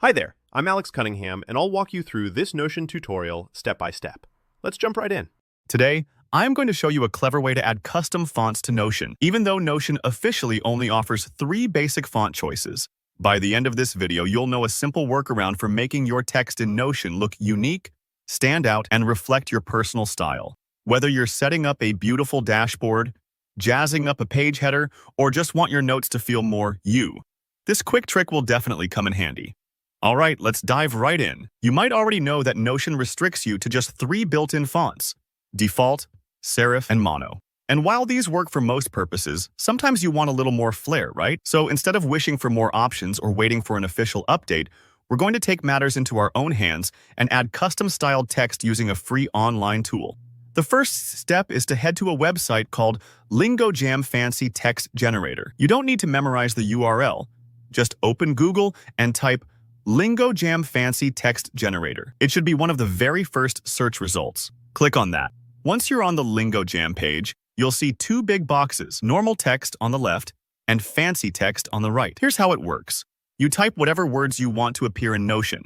Hi there, I'm Alex Cunningham, and I'll walk you through this Notion tutorial step by step. Let's jump right in. Today, I'm going to show you a clever way to add custom fonts to Notion, even though Notion officially only offers 3 basic font choices. By the end of this video, you'll know a simple workaround for making your text in Notion look unique, stand out, and reflect your personal style. Whether you're setting up a beautiful dashboard, jazzing up a page header, or just want your notes to feel more you, this quick trick will definitely come in handy. Alright, let's dive right in. You might already know that Notion restricts you to just 3 built-in fonts: default, serif, and mono. And while these work for most purposes, sometimes you want a little more flair, right? So instead of wishing for more options or waiting for an official update, we're going to take matters into our own hands and add custom-styled text using a free online tool. The first step is to head to a website called LingoJam Fancy Text Generator. You don't need to memorize the URL. Just open Google and type LingoJam Fancy Text Generator. It should be one of the very first search results. Click on that. Once you're on the LingoJam page, you'll see 2 big boxes, normal text on the left and fancy text on the right. Here's how it works. You type whatever words you want to appear in Notion.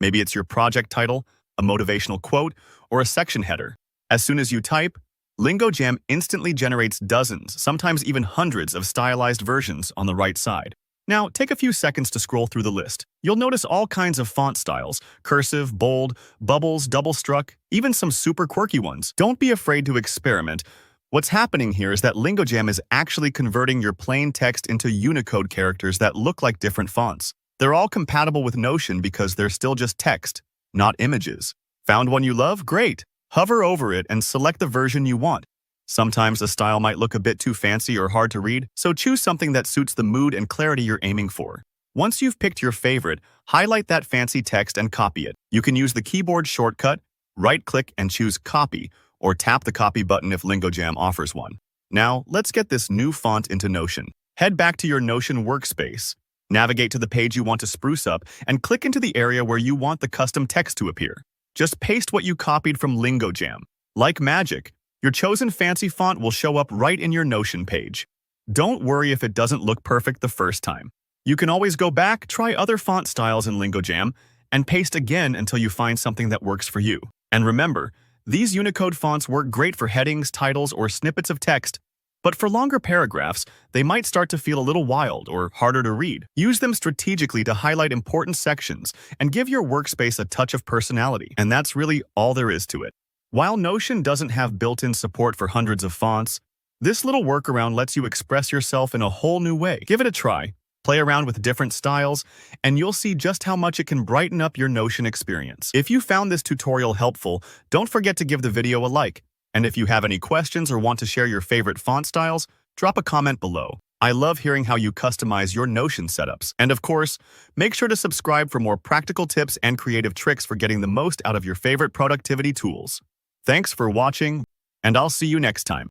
Maybe it's your project title, a motivational quote, or a section header. As soon as you type, LingoJam instantly generates dozens, sometimes even hundreds of stylized versions on the right side. Now, take a few seconds to scroll through the list. You'll notice all kinds of font styles: cursive, bold, bubbles, double-struck, even some super quirky ones. Don't be afraid to experiment. What's happening here is that LingoJam is actually converting your plain text into Unicode characters that look like different fonts. They're all compatible with Notion because they're still just text, not images. Found one you love? Great! Hover over it and select the version you want. Sometimes the style might look a bit too fancy or hard to read, so choose something that suits the mood and clarity you're aiming for. Once you've picked your favorite, highlight that fancy text and copy it. You can use the keyboard shortcut, right-click and choose Copy, or tap the Copy button if LingoJam offers one. Now, let's get this new font into Notion. Head back to your Notion workspace. Navigate to the page you want to spruce up and click into the area where you want the custom text to appear. Just paste what you copied from LingoJam. Like magic, your chosen fancy font will show up right in your Notion page. Don't worry if it doesn't look perfect the first time. You can always go back, try other font styles in LingoJam, and paste again until you find something that works for you. And remember, these Unicode fonts work great for headings, titles, or snippets of text, but for longer paragraphs, they might start to feel a little wild or harder to read. Use them strategically to highlight important sections and give your workspace a touch of personality. And that's really all there is to it. While Notion doesn't have built-in support for hundreds of fonts, this little workaround lets you express yourself in a whole new way. Give it a try, play around with different styles, and you'll see just how much it can brighten up your Notion experience. If you found this tutorial helpful, don't forget to give the video a like. And if you have any questions or want to share your favorite font styles, drop a comment below. I love hearing how you customize your Notion setups. And of course, make sure to subscribe for more practical tips and creative tricks for getting the most out of your favorite productivity tools. Thanks for watching, and I'll see you next time.